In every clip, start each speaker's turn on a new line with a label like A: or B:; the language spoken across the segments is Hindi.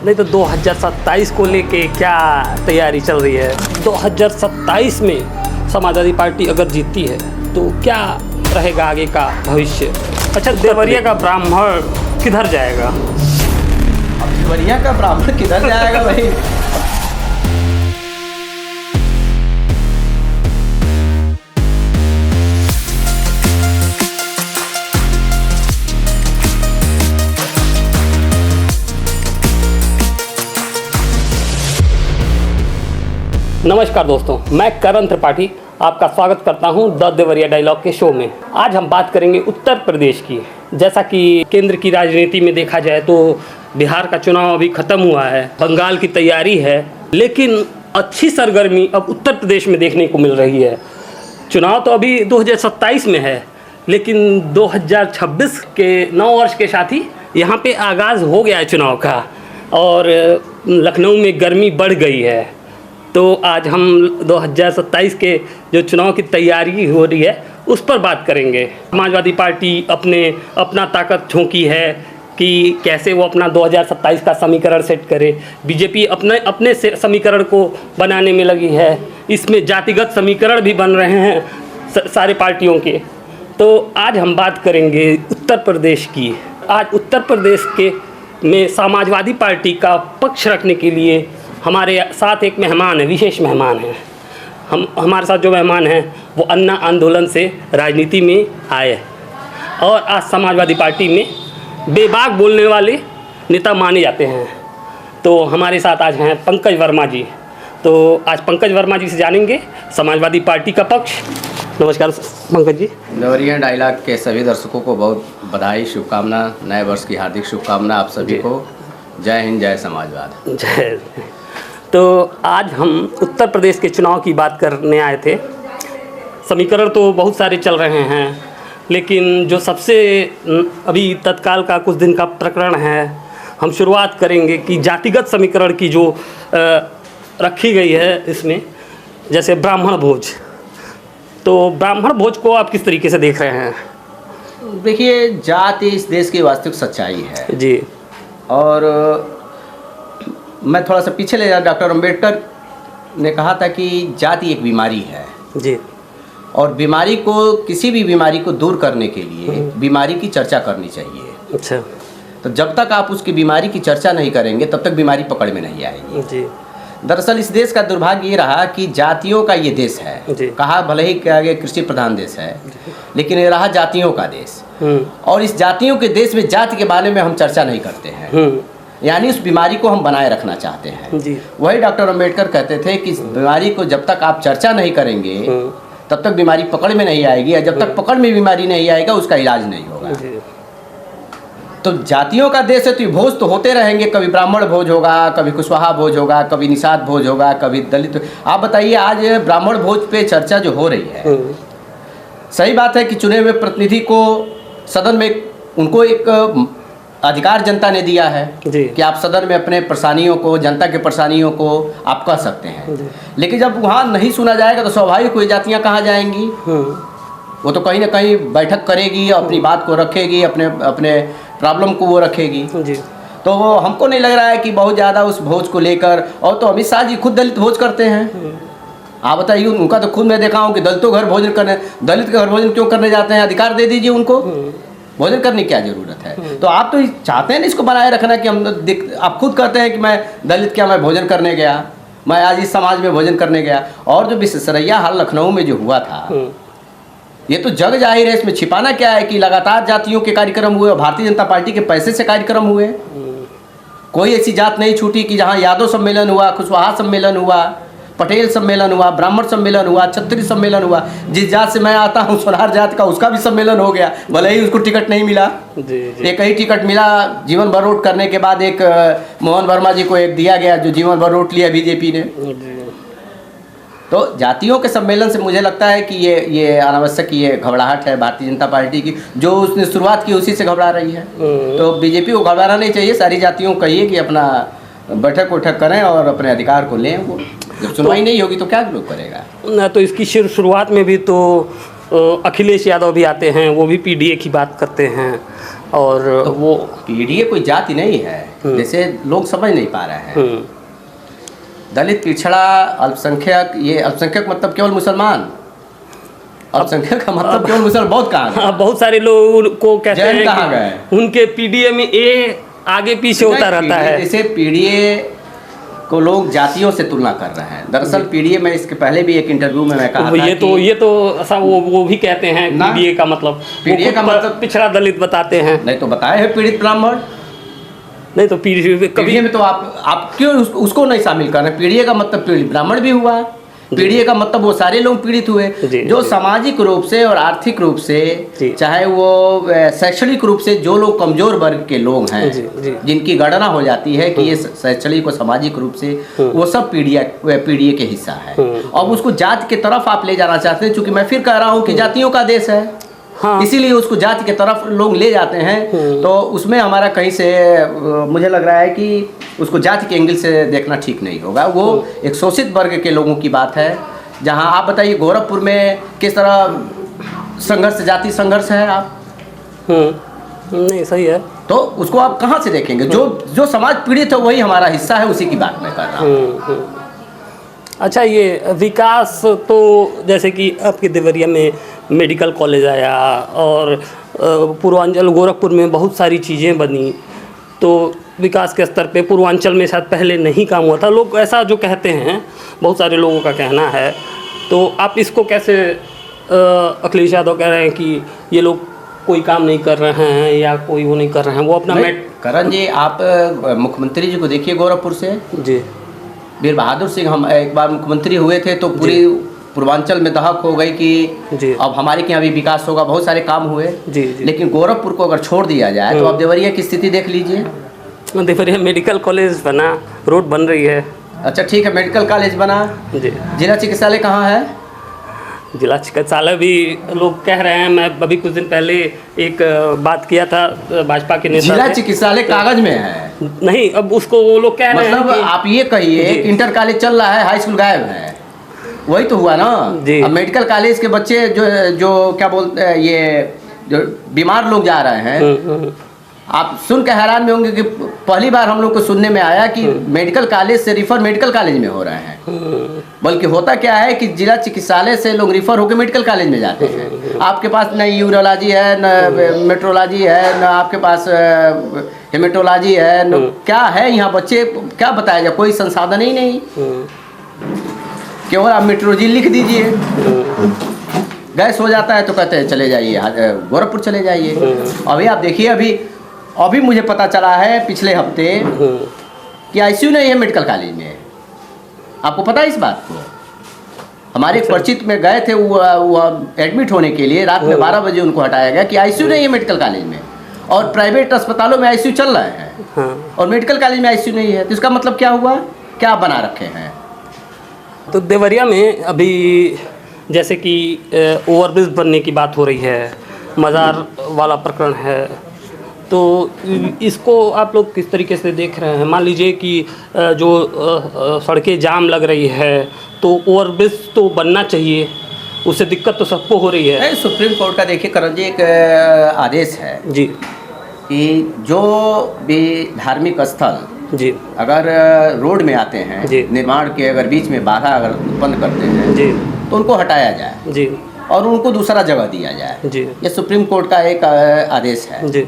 A: नहीं तो 2027 को लेके क्या तैयारी चल रही है? 2027 में समाजवादी पार्टी अगर जीतती है तो क्या रहेगा आगे का भविष्य? अच्छा, देवरिया का ब्राह्मण किधर जाएगा?
B: अब देवरिया का ब्राह्मण किधर जाएगा भाई?
A: नमस्कार दोस्तों, मैं करण त्रिपाठी आपका स्वागत करता हूं द देवरिया डायलॉग के शो में। आज हम बात करेंगे उत्तर प्रदेश की। जैसा कि केंद्र की राजनीति में देखा जाए तो बिहार का चुनाव अभी ख़त्म हुआ है, बंगाल की तैयारी है, लेकिन अच्छी सरगर्मी अब उत्तर प्रदेश में देखने को मिल रही है। चुनाव तो अभी 2027 में है, लेकिन 2026 के नव वर्ष के साथ ही यहाँ पे आगाज़ हो गया है चुनाव का और लखनऊ में गर्मी बढ़ गई है। तो आज हम 2027 के जो चुनाव की तैयारी हो रही है उस पर बात करेंगे। समाजवादी पार्टी अपना ताकत झोंकी है कि कैसे वो अपना 2027 का समीकरण सेट करे। बीजेपी अपने समीकरण को बनाने में लगी है। इसमें जातिगत समीकरण भी बन रहे हैं सारे पार्टियों के। तो आज हम बात करेंगे उत्तर प्रदेश की। आज उत्तर प्रदेश में समाजवादी पार्टी का पक्ष रखने के लिए हमारे साथ एक मेहमान है, विशेष मेहमान हैं। हमारे साथ जो मेहमान हैं वो अन्ना आंदोलन से राजनीति में आए और आज समाजवादी पार्टी में बेबाक बोलने वाले नेता माने जाते हैं। तो हमारे साथ आज हैं पंकज वर्मा जी। तो आज पंकज वर्मा जी से जानेंगे समाजवादी पार्टी का पक्ष। नमस्कार पंकज जी।
B: देवरिया डायलॉग के सभी दर्शकों को बहुत बधाई, शुभकामना, नए वर्ष की हार्दिक शुभकामना आप सभी को। जय हिंद, जय समाजवाद।
A: जय। तो आज हम उत्तर प्रदेश के चुनाव की बात करने आए थे। समीकरण तो बहुत सारे चल रहे हैं, लेकिन जो सबसे अभी तत्काल का कुछ दिन का प्रकरण है, हम शुरुआत करेंगे कि जातिगत समीकरण की जो रखी गई है इसमें, जैसे ब्राह्मण भोज। तो ब्राह्मण भोज को आप किस तरीके से देख रहे हैं?
B: देखिए, जाति इस देश की वास्तविक सच्चाई है
A: जी।
B: और मैं थोड़ा सा पीछे ले जा, डॉक्टर अंबेडकर ने कहा था कि जाति एक बीमारी है
A: जी,
B: और बीमारी को, किसी भी बीमारी को दूर करने के लिए बीमारी की चर्चा करनी चाहिए।
A: अच्छा।
B: तो जब तक आप उसकी बीमारी की चर्चा नहीं करेंगे तब तक बीमारी पकड़ में नहीं आएगी जी। दरअसल इस देश का दुर्भाग्य ये रहा कि जातियों का ये देश है। कहा भले ही कहा गया कृषि प्रधान देश है, लेकिन ये रहा जातियों का देश। और इस जातियों के देश में जाति के बारे में हम चर्चा नहीं करते हैं, यानी उस बीमारी को हम बनाए रखना चाहते हैं जी। वही डॉक्टर अंबेडकर कहते थे कि इस बीमारी को जब तक आप चर्चा नहीं करेंगे तब तक बीमारी पकड़ में नहीं आएगी, और जब तक पकड़ में बीमारी नहीं आएगा उसका इलाज नहीं होगा। तो जातियों का देश है तो भोज तो होते रहेंगे। कभी ब्राह्मण भोज होगा, कभी कुशवाहा भोज होगा, कभी निषाद भोज होगा, कभी दलित। आप बताइए, आज ब्राह्मण भोज पे चर्चा जो हो रही है, सही बात है कि चुने हुए प्रतिनिधि को सदन में उनको एक अधिकार जनता ने दिया है कि आप सदन में अपने परेशानियों को, जनता के परेशानियों को आप कह सकते हैं। लेकिन जब वहाँ नहीं सुना जाएगा तो स्वाभाविक हुई जातियाँ कहाँ जाएंगी? वो तो कहीं ना कहीं बैठक करेगी, अपनी बात को रखेगी, अपने प्रॉब्लम को वो रखेगी जी। तो वो हमको नहीं लग रहा है कि बहुत ज़्यादा उस भोज को लेकर, और तो अमित शाह जी खुद दलित भोज करते हैं। आप बताइए, उनका तो खुद मैं देखा हूँ कि दलितों घर भोजन करने, दलित के घर भोजन क्यों करने जाते हैं? अधिकार दे दीजिए उनको, भोजन करने की क्या जरूरत है? तो आप तो चाहते हैं ना इसको बनाए रखना कि हम आप खुद कहते हैं कि मैं दलित क्या, मैं भोजन करने गया, मैं आज इस समाज में भोजन करने गया। और जो विशेषरैया हाल लखनऊ में जो हुआ था, ये तो जग जाहिर है, इसमें छिपाना क्या है कि लगातार जातियों के कार्यक्रम हुए और भारतीय जनता पार्टी के पैसे से कार्यक्रम हुए। कोई ऐसी जात नहीं छूटी कि जहाँ यादव सम्मेलन हुआ, कुशवाहा सम्मेलन हुआ, पटेल सम्मेलन हुआ, ब्राह्मण सम्मेलन हुआ, क्षत्रिय सम्मेलन हुआ। जिस जात से मैं आता हूँ, सोनार जात का, उसका भी सम्मेलन हो गया, भले ही उसको टिकट नहीं मिला जी। एक ही टिकट मिला, जीवन भर वोट करने के बाद एक मोहन वर्मा जी को एक दिया गया जो जीवन भर वोट लिया बीजेपी ने। तो जातियों के सम्मेलन से मुझे लगता है कि ये अनावश्यक ये घबराहट है भारतीय जनता पार्टी की, जो उसने शुरुआत की उसी से घबरा रही है। तो बीजेपी को घबराना नहीं चाहिए, सारी जातियों को कहिए कि अपना बैठक उठक करें और अपने अधिकार को लें। वो जब सुनवाई नहीं होगी तो क्या लोग करेगा
A: ना। तो इसकी शुरुआत में भी तो अखिलेश यादव भी आते हैं, वो भी पीडीए की बात करते हैं। और
B: तो
A: वो
B: पीडीए कोई जाति नहीं है, जैसे लोग समझ नहीं पा रहे हैं। दलित, पिछड़ा, अल्पसंख्यक, ये अल्पसंख्यक मतलब केवल मुसलमान, अल्पसंख्यक का मतलब केवल मुसलमान बहुत कहाँ गए?
A: हाँ, बहुत सारे लोग को कहते
B: जैन
A: हैं
B: कहाँ
A: कि
B: गए?
A: उनके पीडीए में ए आगे पीछे होता रहता है।
B: जैसे पीडीए को लोग जातियों से तुलना कर रहे हैं। दरअसल पीडीए में इसके पहले भी एक इंटरव्यू में मैं कहा था
A: ये तो ऐसा वो भी कहते हैं पीडीए का मतलब,
B: पीडीए का मतलब
A: पिछड़ा दलित बताते हैं।
B: नहीं तो बताए है पीड़ित ब्राह्मण,
A: नहीं तो पीडीए
B: में तो आप क्यों उसको नहीं शामिल कर रहे हैं? पीडीए का मतलब पीड़ित ब्राह्मण भी हुआ, पीडीए का मतलब वो सारे लोग पीड़ित हुए जो सामाजिक रूप से और आर्थिक रूप से, चाहे वो शैक्षणिक रूप से जो लोग कमजोर वर्ग के लोग हैं, जिनकी गणना हो जाती है कि ये शैक्षणिक और सामाजिक रूप से वो सब पीडीए के हिस्सा है। अब उसको जाति के तरफ आप ले जाना चाहते हैं, चूंकि मैं फिर कह रहा हूँ कि जातियों का देश है, इसीलिए उसको जाति के तरफ लोग ले जाते हैं। तो उसमें हमारा कहीं से मुझे लग रहा है कि उसको जाति के एंगल से देखना ठीक नहीं होगा। वो एक शोषित वर्ग के लोगों की बात है। जहां आप बताइए गोरखपुर में किस तरह संघर्ष, जाति संघर्ष है। आप
A: नहीं सही है,
B: तो उसको आप कहाँ से देखेंगे? जो समाज पीड़ित है वही हमारा हिस्सा है, उसी की बात मैं कर रहा हूँ।
A: अच्छा, ये विकास तो जैसे कि आपके देवरिया में मेडिकल कॉलेज आया और पूर्वांचल गोरखपुर में बहुत सारी चीज़ें बनी, तो विकास के स्तर पे पूर्वांचल में शायद पहले नहीं काम हुआ था। लोग ऐसा जो कहते हैं, बहुत सारे लोगों का कहना है। तो आप इसको कैसे, अखिलेश यादव कह रहे हैं कि ये लोग कोई काम नहीं कर रहे हैं या कोई वो नहीं कर रहे हैं, वो अपना
B: करण जी, आप मुख्यमंत्री जी को देखिए गोरखपुर से जी। वीर बहादुर सिंह हम एक बार मुख्यमंत्री हुए थे तो पूरी पूर्वांचल में दहक हो गई कि अब हमारे यहाँ भी विकास होगा, बहुत सारे काम हुए जी। लेकिन गोरखपुर को अगर छोड़ दिया जाए तो अब देवरिया की स्थिति देख लीजिए।
A: देवरिया मेडिकल कॉलेज बना, रोड बन रही है।
B: अच्छा ठीक है, मेडिकल कॉलेज बना जी। जिला चिकित्सालय कहाँ है?
A: जिला चिकित्सालय भी लोग कह रहे हैं, मैं अभी कुछ दिन पहले एक बात किया था भाजपा के नेता।
B: जिला चिकित्सालय कागज में है
A: नहीं, अब उसको वो लोग कह रहे हैं
B: मतलब आप ये कहिए इंटर कॉलेज चल रहा है, हाई स्कूल गायब है, वही तो हुआ ना जी। अब मेडिकल कॉलेज के बच्चे जो क्या बोलते हैं, ये जो बीमार लोग जा रहे हैं, आप सुन के हैरान में होंगे कि पहली बार हम लोग को सुनने में आया कि मेडिकल कॉलेज से रिफर मेडिकल कॉलेज में हो रहे हैं। बल्कि होता क्या है कि जिला चिकित्सालय से लोग रिफर होकर मेडिकल कॉलेज में जाते हैं। आपके पास न यूरोलॉजी है, न मेट्रोलॉजी है, न आपके पास हेमेटोलॉजी है, न क्या है यहाँ बच्चे क्या बताया जाए, कोई संसाधन ही नहीं। केवल आप मेट्रोलॉजी लिख दीजिए, गैस हो जाता है तो कहते हैं चले जाइए गोरखपुर चले जाइए। अभी आप देखिए, अभी मुझे पता चला है पिछले हफ्ते कि आईसीयू नहीं है मेडिकल कॉलेज में। आपको पता है इस बात को? हमारे परिचित में गए थे वो एडमिट होने के लिए, रात में 12 बजे उनको हटाया गया कि आईसीयू नहीं है मेडिकल कॉलेज में। और प्राइवेट अस्पतालों में आईसीयू चल रहे हैं और मेडिकल कॉलेज में आईसीयू नहीं है, तो इसका मतलब क्या हुआ? क्या बना रखे हैं?
A: तो देवरिया में अभी जैसे कि ओवरब्रिज बनने की बात हो रही है, मज़ार वाला प्रकरण है, तो इसको आप लोग किस तरीके से देख रहे हैं? मान लीजिए कि जो सड़कें जाम लग रही है तो ओवरब्रिज तो बनना चाहिए, उससे दिक्कत तो सबको हो रही है।
B: सुप्रीम कोर्ट का देखिए करण जी एक आदेश है जी कि जो भी धार्मिक स्थल जी अगर रोड में आते हैं जी, निर्माण के अगर बीच में बाधा अगर उत्पन्न करते हैं जी, तो उनको हटाया जाए जी और उनको दूसरा जगह दिया जाए जी। ये सुप्रीम कोर्ट का एक आदेश है जी।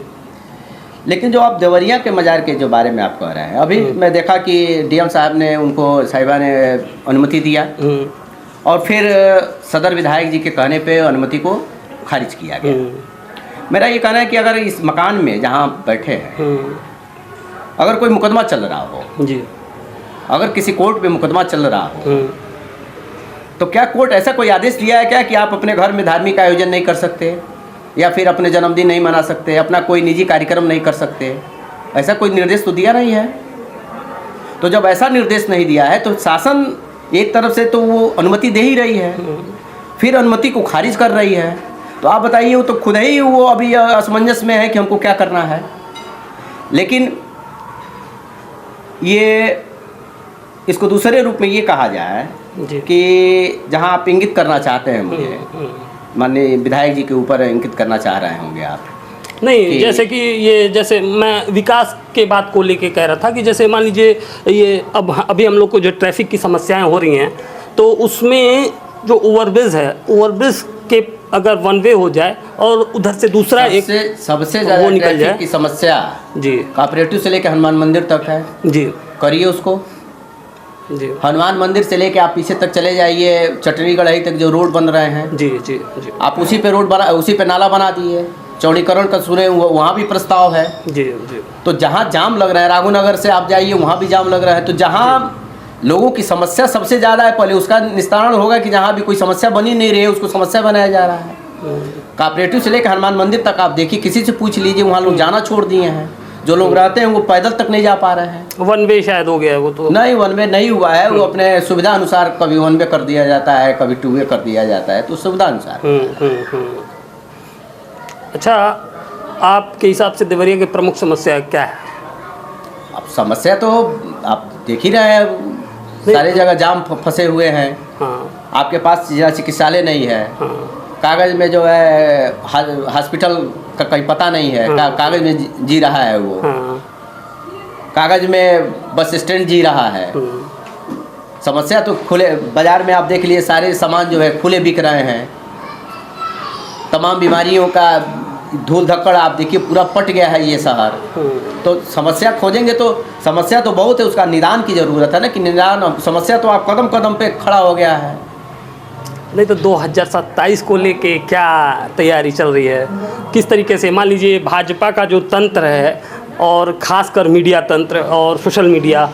B: लेकिन जो आप देवरिया के मज़ार के जो बारे में आप कह रहे हैं, अभी मैं देखा कि डीएम साहब ने उनको साहिबा ने अनुमति दिया और फिर सदर विधायक जी के कहने पे अनुमति को खारिज किया गया। मेरा ये कहना है कि अगर इस मकान में जहाँ बैठे हैं अगर कोई मुकदमा चल रहा हो जी, अगर किसी कोर्ट में मुकदमा चल रहा हो, तो क्या कोर्ट ऐसा कोई आदेश दिया है क्या कि आप अपने घर में धार्मिक आयोजन नहीं कर सकते या फिर अपने जन्मदिन नहीं मना सकते, अपना कोई निजी कार्यक्रम नहीं कर सकते? ऐसा कोई निर्देश तो दिया नहीं है। तो जब ऐसा निर्देश नहीं दिया है तो शासन एक तरफ से तो वो अनुमति दे ही रही है, फिर अनुमति को खारिज कर रही है। तो आप बताइए, वो तो खुद ही वो अभी असमंजस में है कि हमको क्या करना है। लेकिन ये इसको दूसरे रूप में ये कहा जाए कि जहाँ आप इंगित करना चाहते हैं, मुझे माननीय विधायक जी के ऊपर इंगित करना चाह रहे होंगे आप,
A: नहीं, जैसे कि ये, जैसे मैं विकास के बात को लेके कह रहा था कि जैसे मान लीजिए ये अभी हम लोग को जो ट्रैफिक की समस्याएं हो रही हैं, तो उसमें जो ओवरब्रिज है, ओवरब्रिज के अगर वन वे हो जाए और उधर से दूसरा
B: सबसे ज़्यादा
A: निकल जाए
B: की समस्या
A: जी,
B: कोऑपरेटिव से लेकर हनुमान मंदिर तक है
A: जी,
B: करिए उसको
A: जी।
B: हनुमान मंदिर से लेके आप पीछे तक चले जाइए, चटनी गढ़ाई तक जो रोड बन रहे हैं,
A: जी जी जी,
B: आप उसी पे रोड बना, उसी पे नाला बना दिए। चौड़ीकरण का सुने वहाँ भी प्रस्ताव है
A: जी जी।
B: तो जहाँ जाम लग रहा है, राघोनगर से आप जाइए वहाँ भी जाम लग रहा है। तो जहाँ लोगों की समस्या सबसे ज़्यादा है, पहले उसका निस्तारण होगा कि जहाँ भी कोई समस्या बनी नहीं रही है उसको समस्या बनाया जा रहा है। कोऑपरेटिव से लेकर हनुमान मंदिर तक आप देखिए, किसी से पूछ लीजिए, वहाँ लोग जाना छोड़ दिए हैं। जो लोग रहते हैं वो पैदल तक नहीं जा पा रहे हैं।
A: वन वे शायद हो गया है वो, तो
B: नहीं, वन वे नहीं हुआ है, वो अपने सुविधा अनुसार कभी वन वे कर दिया जाता है, कभी टू वे कर दिया जाता है, तो सुविधा अनुसार।
A: अच्छा, आपके हिसाब से देवरिया की प्रमुख समस्या क्या है?
B: अब समस्या तो आप देख ही रहे हैं, सारी जगह जाम फंसे हुए हैं।
A: हाँ,
B: आपके पास जिला चिकित्सालय नहीं है,
A: हाँ,
B: कागज में जो है हॉस्पिटल का कहीं पता नहीं है, कागज में जी रहा है वो,
A: हाँ,
B: कागज में बस स्टैंड जी रहा है। समस्या तो खुले बाजार में आप देख लिए, सारे सामान जो है खुले बिक रहे हैं। तमाम बीमारियों का धूल धक्कड़ आप देखिए पूरा पट गया है ये शहर। तो समस्या खोजेंगे तो समस्या तो बहुत है, उसका निदान की ज़रूरत है ना, कि निदान समस्या तो आप कदम कदम पे खड़ा हो गया है।
A: नहीं तो 2027 को लेके क्या तैयारी चल रही है? किस तरीके से, मान लीजिए भाजपा का जो तंत्र है और ख़ासकर मीडिया तंत्र और सोशल मीडिया,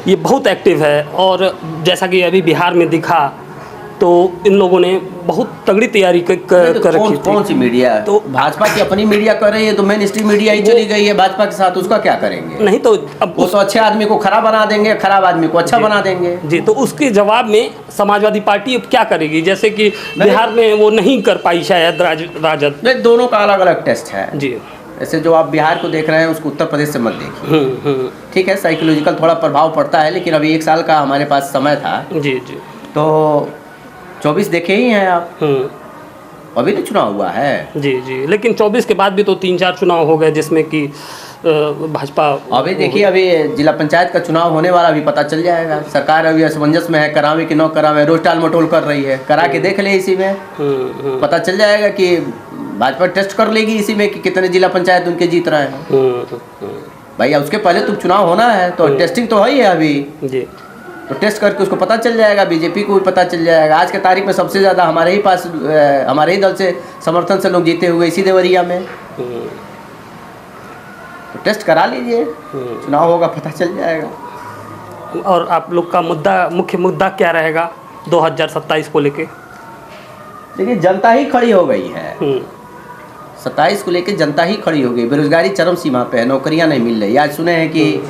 A: ये बहुत एक्टिव है, और जैसा कि अभी बिहार में दिखा तो इन लोगों ने बहुत तगड़ी तैयारी कर रखी थी।
B: कौन सी मीडिया? तो भाजपा की अपनी मीडिया कर रही है, तो मेन स्ट्रीम मीडिया ही चली गई है भाजपा के साथ, उसका क्या करेंगे?
A: नहीं तो अब
B: वो तो अच्छे आदमी को खराब बना देंगे, खराब आदमी को अच्छा बना देंगे।
A: जी, तो उसके जवाब में समाजवादी पार्टी अब क्या करेगी? जैसे कि बिहार में वो नहीं कर पाई शायद राजद।
B: नहीं, दोनों का अलग अलग टेस्ट है
A: जी।
B: ऐसे जो आप बिहार को देख रहे हैं उसको उत्तर प्रदेश से मत देखिए। ठीक है, साइकोलॉजिकल थोड़ा प्रभाव पड़ता है, लेकिन अभी 1 साल का हमारे पास समय था। जी जी। तो 24 देखे ही हैं आप, अभी तो चुनाव हुआ है। जी जी, लेकिन 24 के बाद भी तो 3-4 चुनाव हो गए जिसमें कि भाजपा। अभी देखिए, अभी जिला पंचायत का चुनाव होने वाला, अभी पता चल जाएगा। सरकार अभी असमंजस में है, करावे कि न करावे, रोज टाल मटोल कर रही है, करा के देख ले, इसी में पता चल जाएगा कि भाजपा टेस्ट कर लेगी इसी में कि कितने जिला पंचायत उनके जीत रहे हैं। भैया उसके पहले तुम चुनाव होना है, तो टेस्टिंग तो है ही है अभी जी, तो टेस्ट करके उसको पता चल जाएगा, बीजेपी को भी पता चल जाएगा। आज के तारीख में सबसे ज़्यादा हमारे ही पास, हमारे ही दल से समर्थन से लोग जीते हुए इसी देवरिया में। तो टेस्ट करा लीजिए, चुनाव होगा पता चल जाएगा। और आप लोग का मुख्य मुद्दा क्या रहेगा 2027 को लेके? देखिए, जनता ही खड़ी हो गई है। 27 को लेके जनता ही खड़ी हो गई। बेरोजगारी चरम सीमा पे है, नौकरियां नहीं मिल रही। आज सुने हैं कि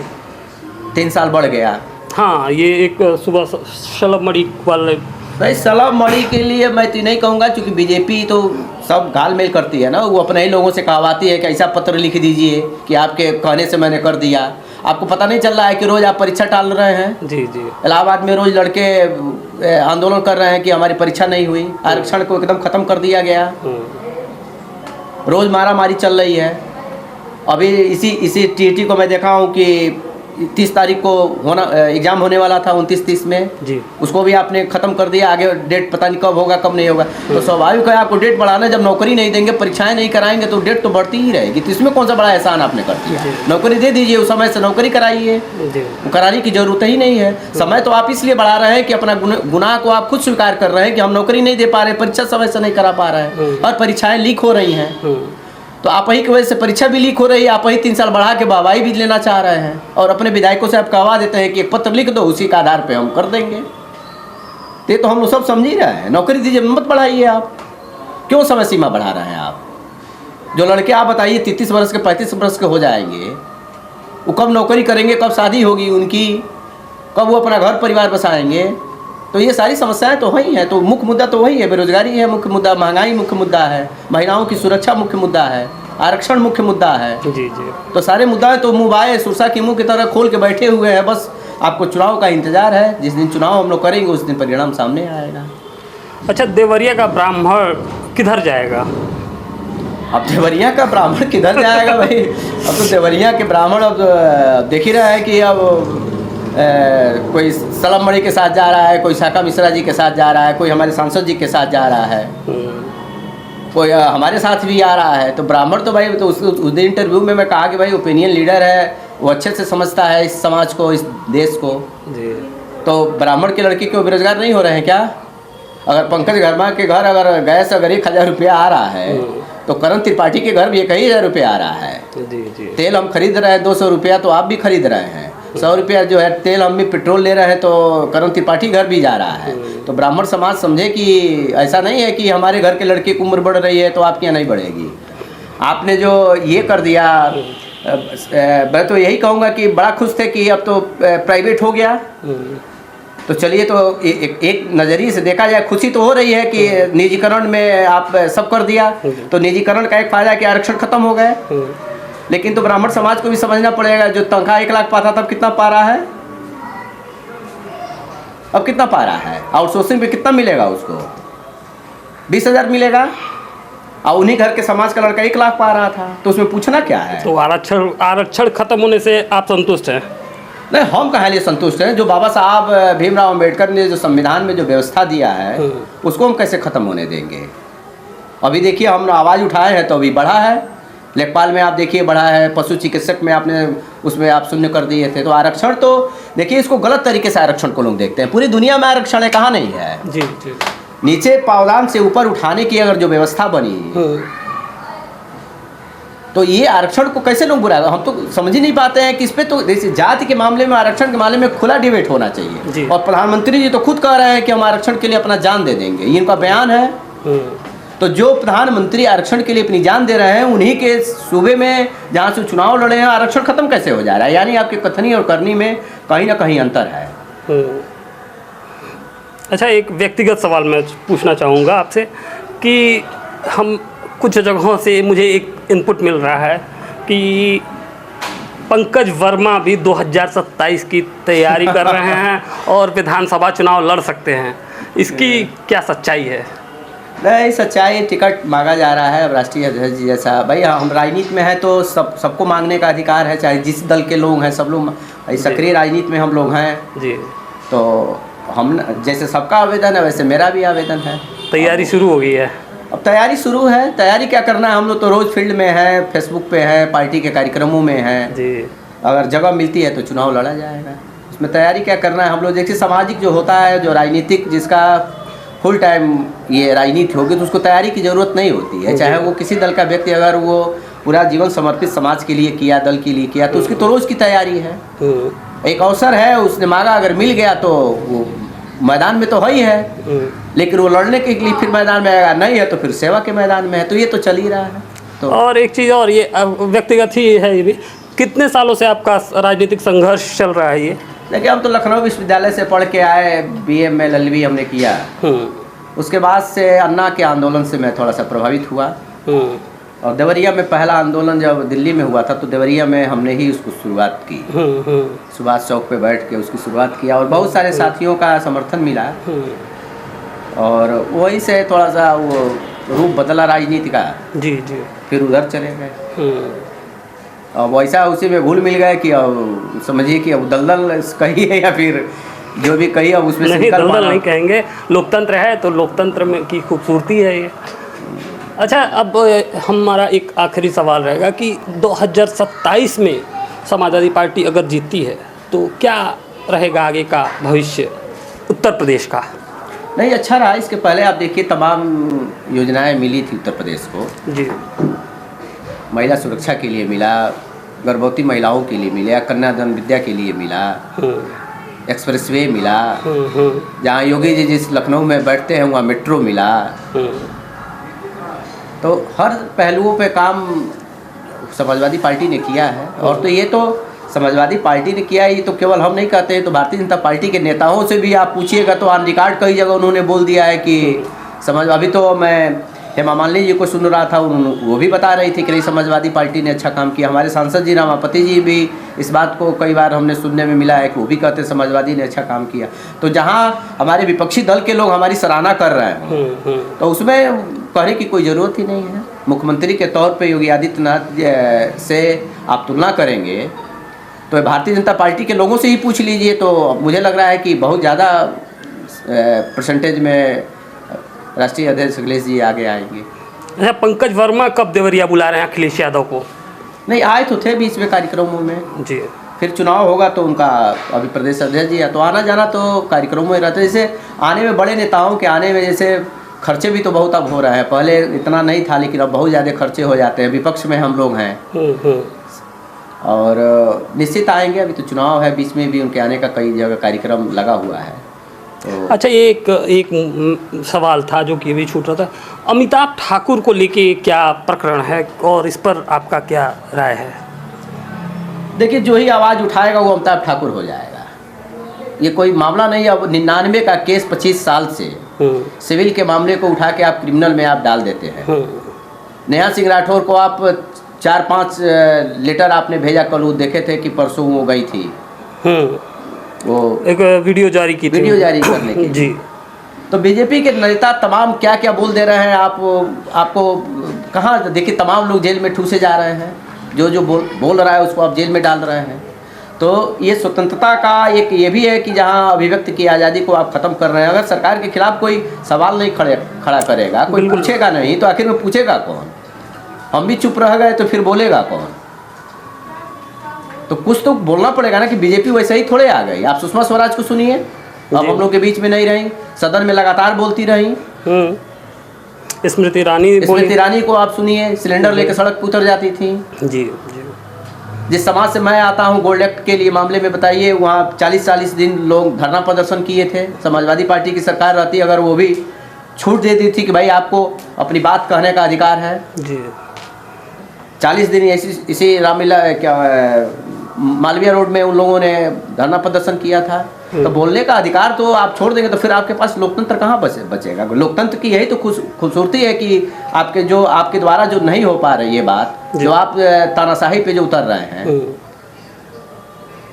B: 3 साल बढ़ गया। हाँ, ये एक सुबह शलभ मणि वाले, भाई शलभ मणि के लिए मैं तो नहीं कहूँगा, क्योंकि बीजेपी तो सब घालमेल करती है ना। वो अपने ही लोगों से कहवाती है कि ऐसा पत्र लिख दीजिए कि आपके कहने से मैंने कर दिया। आपको पता नहीं चल रहा है कि रोज़ आप परीक्षा टाल रहे हैं? जी जी। इलाहाबाद में रोज़ लड़के आंदोलन कर रहे हैं कि हमारी परीक्षा नहीं हुई, आरक्षण को एकदम ख़त्म कर दिया गया। रोज़ मारा मारी चल रही है। अभी इसी टीटी को मैं देखा हूँ कि 30 तारीख को होना एग्ज़ाम होने वाला था, 29-30 में जी, उसको भी आपने ख़त्म कर दिया। आगे डेट पता नहीं कब होगा कब नहीं होगा। तो स्वाभाविक है, आपको डेट बढ़ाना, जब नौकरी नहीं देंगे, परीक्षाएं नहीं कराएंगे, तो डेट तो बढ़ती ही रहेगी। तो इसमें कौन सा बड़ा एहसान आपने कर दिया? नौकरी दे दीजिए, उस समय से नौकरी कराइए, कराने की ज़रूरत ही नहीं है। समय तो आप इसलिए बढ़ा रहे हैं कि अपना गुनाह को आप खुद स्वीकार कर रहे हैं कि हम नौकरी नहीं दे पा रहे, परीक्षा समय से नहीं करा पा रहे हैं, और परीक्षाएँ लीक हो रही हैं। तो आप ही की वजह से परीक्षा भी लीक हो रही है। आप ही 3 साल बढ़ा के वाहवाही भी लेना चाह रहे हैं, और अपने विधायकों से आप कहवा देते हैं कि एक पत्र लिख दो, उसी के आधार पे हम कर देंगे। ये तो हम लोग सब समझ ही रहे हैं। नौकरी दीजिए, मत बढ़ाइए। आप क्यों समय सीमा बढ़ा रहे हैं? आप जो लड़के आप बताइए 33 वर्ष के 35 वर्ष के हो जाएंगे, वो कब नौकरी करेंगे, कब शादी होगी उनकी, कब वो अपना घर परिवार बसाएंगे? तो ये सारी समस्याएं तो वही हैं। तो मुख्य मुद्दा तो वही है, बेरोजगारी है मुख्य मुद्दा, महंगाई मुख्य मुद्दा है, महिलाओं की सुरक्षा मुख्य मुद्दा है, आरक्षण मुख्य मुद्दा है। जी जी। तो सारे मुद्दा तो मुँह बाए सुरसा की मुँह की तरह खोल के बैठे हुए हैं। बस आपको चुनाव का इंतजार है। जिस दिन चुनाव हम लोग करेंगे उस दिन परिणाम सामने आएगा। अच्छा, देवरिया का ब्राह्मण किधर जाएगा? अब देवरिया का ब्राह्मण किधर जाएगा भाई? अब तो देवरिया के ब्राह्मण अब देख ही रहा है कि अब कोई सलम मणि के साथ जा रहा है, कोई शाखा मिश्रा जी के साथ जा रहा है, कोई हमारे सांसद जी के साथ जा रहा है, कोई हमारे साथ भी आ रहा है। तो ब्राह्मण तो भाई, तो उस दिन इंटरव्यू में मैं कहा कि भाई ओपिनियन लीडर है, वो अच्छे से समझता है इस समाज को, इस देश को जी। तो ब्राह्मण के लड़के क्यों बेरोजगार नहीं हो रहे हैं क्या? अगर पंकज वर्मा के घर अगर गैस अगर 1,000 रुपया आ रहा है तो करण त्रिपाठी के घर भी 1,000 रुपया आ रहा है जी। तेल हम खरीद रहे हैं 200 रुपया, तो आप भी खरीद रहे हैं 100 रुपया जो है तेल, हम भी पेट्रोल ले रहे हैं, तो करण त्रिपाठी घर भी जा रहा है। तो ब्राह्मण समाज समझे कि ऐसा नहीं है कि हमारे घर के लड़के की उम्र बढ़ रही है तो आपकी यहाँ नहीं बढ़ेगी। आपने जो ये कर दिया, मैं तो यही कहूँगा कि बड़ा खुश थे कि अब तो प्राइवेट हो गया। तो चलिए, तो एक नज़रिए से देखा जाए खुशी तो हो रही है कि निजीकरण में आप सब कर दिया, तो निजीकरण का एक फ़ायदा कि आरक्षण खत्म हो गए। लेकिन तो ब्राह्मण समाज को भी समझना पड़ेगा, जो तनख्वाह 1 लाख पाता तब कितना पा रहा है, अब कितना पा रहा है? आउटसोर्सिंग पे कितना मिलेगा उसको? 20,000 मिलेगा। और उन्हीं घर के समाज का लड़का 1 लाख पा रहा था, तो उसमें पूछना क्या है? तो
A: आरक्षण खत्म होने से आप संतुष्ट हैं?
B: नहीं, हम कहाँ लिए संतुष्ट हैं? जो बाबा साहब भीमराव अंबेडकर ने जो संविधान में जो व्यवस्था दिया है उसको हम कैसे ख़त्म होने देंगे? अभी देखिए, हम आवाज़ उठाए हैं तो अभी बढ़ा है। लेखपाल में आप देखिए बढ़ा है, पशु चिकित्सक में आपने उसमें आप शून्य कर दिए थे। तो आरक्षण तो देखिए, इसको गलत तरीके से आरक्षण को लोग देखते हैं। पूरी दुनिया में आरक्षण है, कहाँ नहीं है
A: जी जी।
B: नीचे पावदान से ऊपर उठाने की अगर जो व्यवस्था बनी तो ये आरक्षण को कैसे लोग बुरा, हम तो समझ ही नहीं पाते हैं कि इस पे तो जाति के मामले में, आरक्षण के मामले में खुला डिबेट होना चाहिए। और प्रधानमंत्री जी तो खुद कह रहे हैं कि हम आरक्षण के लिए अपना जान दे देंगे, ये इनका बयान है। तो जो प्रधानमंत्री आरक्षण के लिए अपनी जान दे रहे हैं, उन्हीं के सूबे में जहाँ से चुनाव लड़े हैं आरक्षण खत्म कैसे हो जा रहा है? यानी आपके कथनी और करनी में कहीं ना कहीं अंतर है।
A: अच्छा, एक व्यक्तिगत सवाल मैं पूछना चाहूँगा आपसे कि हम कुछ जगहों से मुझे एक इनपुट मिल रहा है कि पंकज वर्मा भी 2027 की तैयारी कर रहे हैं और विधानसभा चुनाव लड़ सकते हैं, इसकी क्या सच्चाई है?
B: नहीं, सच्चाई, टिकट मांगा जा रहा है अब राष्ट्रीय अध्यक्ष जैसा। भाई हम राजनीति में हैं तो सबको मांगने का अधिकार है, चाहे जिस दल के लोग हैं, सब लोग सक्रिय राजनीति में हम लोग हैं जी। तो हम जैसे सबका आवेदन है वैसे मेरा भी आवेदन है।
A: तैयारी शुरू हो गई है?
B: अब तैयारी शुरू है। तैयारी क्या करना है, हम लोग तो रोज़ फील्ड में हैं, फेसबुक पे हैं, पार्टी के कार्यक्रमों में हैं जी। अगर जगह मिलती है तो चुनाव लड़ा जाएगा। इसमें तैयारी क्या करना है, हम लोग देखिए सामाजिक जो होता है, जो राजनीतिक, जिसका फुल टाइम ये राजनीति होगी तो उसको तैयारी की ज़रूरत नहीं होती है। चाहे वो किसी दल का व्यक्ति अगर वो पूरा जीवन समर्पित समाज के लिए किया, दल के लिए किया, तो उसकी तो रोज़ की तैयारी है। एक अवसर है, उसने मांगा, अगर मिल गया तो वो मैदान में तो है ही है, लेकिन वो लड़ने के लिए फिर मैदान में आएगा, नहीं है तो फिर सेवा के मैदान में है। तो ये तो चल ही रहा है। तो
A: और एक चीज़ और, ये व्यक्तिगत ही है, ये भी कितने सालों से आपका राजनीतिक संघर्ष चल रहा है ये?
B: देखिए, हम तो लखनऊ विश्वविद्यालय से पढ़ के आए, BA में LLB हमने किया। उसके बाद से अन्ना के आंदोलन से मैं थोड़ा सा प्रभावित हुआ। और देवरिया में पहला आंदोलन जब दिल्ली में हुआ था तो देवरिया में हमने ही उसको शुरुआत की। सुभाष चौक पे बैठ के उसकी शुरुआत किया और बहुत सारे साथियों का समर्थन मिला। और वही से थोड़ा सा वो रूप बदला राजनीति का जी जी। फिर उधर चले गए। अब वैसा उसी में घुल मिल गए कि अब समझिए कि अब दलदल कही है या फिर जो भी कही, अब उसमें
A: नहीं, दलदल नहीं कहेंगे, लोकतंत्र है तो लोकतंत्र में की खूबसूरती है ये। अच्छा, अब हमारा एक आखिरी सवाल रहेगा कि 2027 में समाजवादी पार्टी अगर जीतती है तो क्या रहेगा आगे का भविष्य उत्तर प्रदेश का?
B: नहीं, अच्छा रहा। इसके पहले आप देखिए तमाम योजनाएं मिली थी उत्तर प्रदेश को जी। महिला सुरक्षा के लिए मिला, गर्भवती महिलाओं के लिए मिला, कन्यादान विद्या के लिए मिला, एक्सप्रेसवे मिला, जहाँ योगी जी जिस लखनऊ में बैठते हैं वहाँ मेट्रो मिला। तो हर पहलुओं पे काम समाजवादी पार्टी ने किया है। और तो ये तो समाजवादी पार्टी ने किया, ये तो केवल हम नहीं कहते हैं, तो भारतीय जनता पार्टी के नेताओं से भी आप पूछिएगा तो ऑन रिकॉर्ड कई जगह उन्होंने बोल दिया है कि अभी तो मैं हेमा मालिनी जी को सुन रहा था, वो भी बता रही थी कि नहीं, समाजवादी पार्टी ने अच्छा काम किया। हमारे सांसद जी रमापति जी भी इस बात को कई बार हमने सुनने में मिला है कि वो भी कहते हैं समाजवादी ने अच्छा काम किया। तो जहाँ हमारे विपक्षी दल के लोग हमारी सराहना कर रहे हैं तो उसमें कहने की कोई ज़रूरत ही नहीं है। मुख्यमंत्री के तौर पे योगी आदित्यनाथ से आप तुलना करेंगे तो भारतीय जनता पार्टी के लोगों से ही पूछ लीजिए, तो मुझे लग रहा है कि बहुत ज़्यादा परसेंटेज में राष्ट्रीय अध्यक्ष अखिलेश जी आगे आएंगे।
A: अच्छा, पंकज वर्मा कब देवरिया बुला रहे हैं अखिलेश यादव को?
B: नहीं, आए तो थे बीच में कार्यक्रमों में
A: जी।
B: फिर चुनाव होगा तो उनका अभी प्रदेश अध्यक्ष जी है तो आना जाना तो कार्यक्रमों में रहता है। जैसे आने में बड़े नेताओं के आने में जैसे खर्चे भी तो बहुत अब हो रहे हैं, पहले इतना नहीं था लेकिन अब बहुत ज़्यादा खर्चे हो जाते हैं। विपक्ष में हम लोग हैं और निश्चित आएंगे। अभी तो चुनाव है, बीच में भी उनके आने का कई जगह कार्यक्रम लगा हुआ है तो।
A: अच्छा, एक सवाल था जो कि अभी छूट रहा था, अमिताभ ठाकुर को लेके क्या प्रकरण है और इस पर आपका क्या राय है?
B: देखिए, जो ही आवाज़ उठाएगा वो अमिताभ ठाकुर हो जाएगा। ये कोई मामला नहीं है। अब 99 का केस 25 साल से सिविल के मामले को उठा के आप क्रिमिनल में आप डाल देते हैं। नेहा सिंह राठौर को आप 4-5 लेटर आपने भेजा, कल वो देखे थे कि परसों वो गई थी, वो
A: एक वीडियो जारी की थी,
B: वीडियो जारी करने की
A: जी।
B: तो बीजेपी के नेता तमाम क्या क्या बोल दे रहे हैं आपको कहाँ देखिए, तमाम लोग जेल में ठूसे जा रहे हैं। जो बोल रहा है उसको आप जेल में डाल रहे हैं। तो ये स्वतंत्रता का एक ये भी है कि जहाँ अभिव्यक्ति की आज़ादी को आप ख़त्म कर रहे हैं। अगर सरकार के खिलाफ कोई सवाल नहीं खड़ा करेगा, कोई पूछेगा नहीं, तो आखिर में पूछेगा कौन? हम भी चुप रह गए तो फिर बोलेगा कौन? तो कुछ तो बोलना पड़ेगा ना कि बीजेपी वैसे ही थोड़े आ गई। आप सुषमा स्वराज को सुनिए, अब हम लोग के बीच में नहीं रही, सदन में लगातार बोलती रही।
A: स्मृति ईरानी
B: को आप सुनिए, सिलेंडर लेकर सड़क पर उतर जाती थी।
A: जी।
B: जिस समाज से मैं आता हूँ, गोल्ड एक्ट के लिए मामले में बताइए, वहाँ 40-40 दिन लोग धरना प्रदर्शन किए थे। समाजवादी पार्टी की सरकार रहती, अगर वो भी छूट देती थी कि भाई आपको अपनी बात कहने का अधिकार है जी। 40 दिन इसी रामलीला क्या मालवीय रोड में उन लोगों ने धरना प्रदर्शन किया था। तो बोलने का अधिकार तो आप छोड़ देंगे तो फिर आपके पास लोकतंत्र कहाँ बचेगा? लोकतंत्र की यही तो खूबसूरती है कि आपके द्वारा जो नहीं हो पा रही है बात, जो आप तानाशाही पे जो उतर रहे हैं,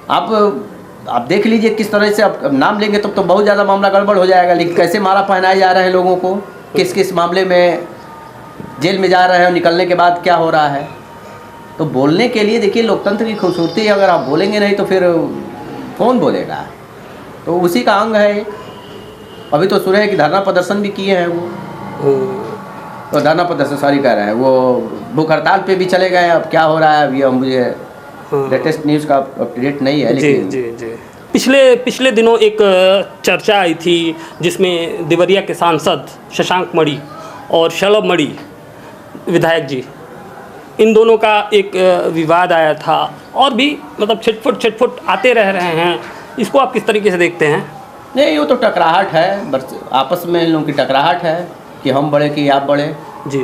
B: आप देख लीजिए किस तरह से आप नाम लेंगे तो बहुत ज़्यादा मामला गड़बड़ हो जाएगा। लेकिन कैसे माला पहनाए जा रहे हैं लोगों को, किस किस मामले में जेल में जा रहे हैं और निकलने के बाद क्या हो रहा है। तो बोलने के लिए देखिए लोकतंत्र की खूबसूरती है। अगर आप बोलेंगे नहीं तो फिर कौन बोलेगा? तो उसी का अंग है। अभी तो सुने हैं कि धरना प्रदर्शन भी किए हैं वो, तो धरना प्रदर्शन सॉरी कह रहे हैं, वो भूख हड़ताल पे भी चले गए। अब क्या हो रहा है अभी मुझे लेटेस्ट न्यूज़ का अपडेट नहीं है, लेकिन
A: जी। पिछले दिनों एक चर्चा आई थी जिसमें देवरिया के सांसद शशांक मणि और शलभ मणि विधायक जी, इन दोनों का एक विवाद आया था और भी मतलब छिटफुट आते रह रहे हैं। इसको आप किस तरीके से देखते हैं?
B: नहीं, वो तो टकराहट है, बस आपस में इन लोगों की टकराहट है कि हम बड़े कि आप बड़े
A: जी।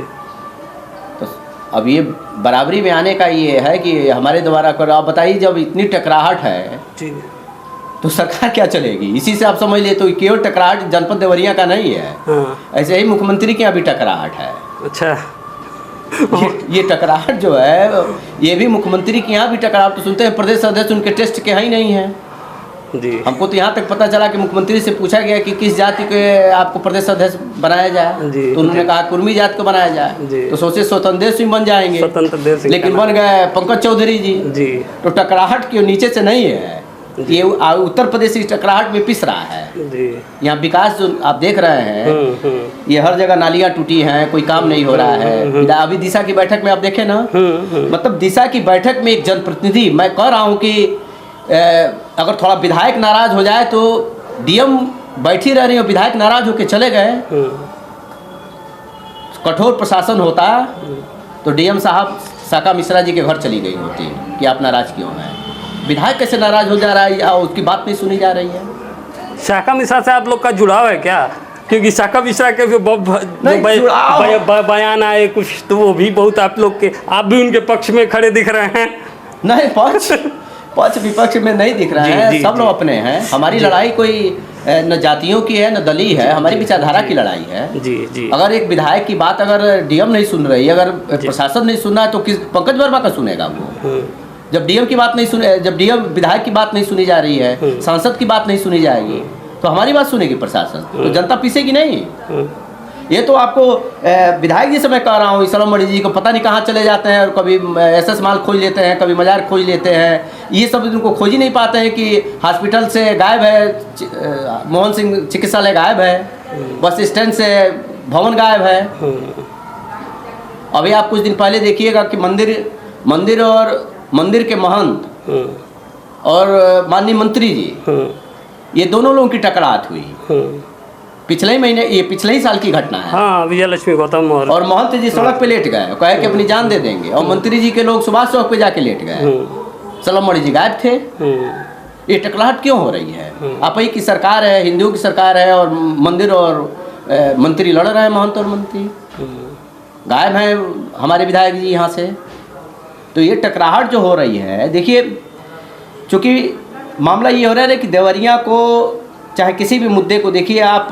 B: तो अब ये बराबरी में आने का ये है कि हमारे द्वारा करो। आप बताइए, जब इतनी टकराहट है जी तो सरकार क्या चलेगी? इसी से आप समझ लिए तो केवल टकराहट जनपद देवरिया का नहीं है। हाँ। ऐसे ही मुख्यमंत्री के यहाँ भी टकराहट है।
A: अच्छा।
B: ये टकराहट जो है, ये भी मुख्यमंत्री के यहाँ भी टकराहट। तो सुनते हैं प्रदेश अध्यक्ष उनके टेस्ट के ही नहीं है जी। हमको तो यहाँ तक पता चला कि मुख्यमंत्री से पूछा गया कि किस जाति के आपको प्रदेश अध्यक्ष बनाया जाए, तो उन्होंने कहा कुर्मी जाति को बनाया जाए। तो सोचे स्वतंत्र देश भी बन जाएंगे, स्वतंत्र देश, लेकिन बन गए पंकज चौधरी जी। तो टकराहट क्यों नीचे से नहीं है, ये उत्तर प्रदेश इस टकराहट में पिस रहा है। यहाँ विकास जो आप देख रहे हैं, ये हर जगह नालियाँ टूटी हैं, कोई काम नहीं हो रहा है। अभी दिशा की बैठक में आप देखें ना, मतलब दिशा की बैठक में एक जनप्रतिनिधि, मैं कह रहा हूँ कि अगर थोड़ा विधायक नाराज हो जाए तो डीएम बैठी रह रही हो, विधायक नाराज होकर चले गए, कठोर प्रशासन होता तो डीएम साहब शाखा मिश्रा जी के घर चली गई होती कि आप नाराज क्यों हैं। विधायक कैसे नाराज हो जा रहा है या उसकी बात नहीं सुनी जा रही है?
A: शाखा मिश्रा से आप लोग का जुड़ाव है क्या? क्योंकि शाखा मिश्रा के बयान आए कुछ, तो वो भी बहुत आप लोग के, आप भी उनके पक्ष में खड़े दिख रहे हैं।
B: नहीं, पक्ष विपक्ष में नहीं दिख रहे हैं, सब लोग अपने हैं। हमारी लड़ाई कोई न जातियों की है न दलीय है, हमारी विचारधारा की लड़ाई है जी। अगर एक विधायक की बात अगर डीएम नहीं सुन रही, अगर प्रशासन नहीं सुन रहा है तो किस पंकज वर्मा का सुनेगा वो? जब डीएम की बात नहीं सुने, जब डीएम विधायक की बात नहीं सुनी जा रही है, सांसद की बात नहीं सुनी जाएगी, तो हमारी बात सुनेगी प्रशासन, तो जनता पीसेगी नहीं। ये तो आपको विधायक जी से मैं कह रहा हूँ, सलम मणि जी को पता नहीं कहाँ चले जाते हैं, और कभी एसएस माल खोज लेते हैं, कभी मजार खोज लेते हैं। ये सब उनको खोज ही नहीं पाते हैं कि हॉस्पिटल से गायब है, मोहन सिंह चिकित्सालय गायब है, बस स्टैंड से भवन गायब है। अभी आप कुछ दिन पहले देखिएगा कि मंदिर के महंत और माननीय मंत्री जी, ये दोनों लोगों की टकराहट हुई पिछले ही महीने, ये पिछले ही साल की घटना है।
A: हाँ, विजयलक्ष्मी गौतम और
B: महंत जी सड़क पे लेट गए, कहे कि अपनी जान दे देंगे, और मंत्री जी के लोग सुभाष चौक पे जाके लेट गए। सलम मणि जी गायब थे। ये टकराहट क्यों हो रही है? आप ही की सरकार है, हिंदुओं की सरकार है, और मंदिर और मंत्री लड़ रहे हैं, महंत और मंत्री गायब हैं हमारे विधायक जी यहाँ से। तो ये टकराहट जो हो रही है, देखिए चूँकि मामला ये हो रहा है कि देवरिया को, चाहे किसी भी मुद्दे को देखिए आप,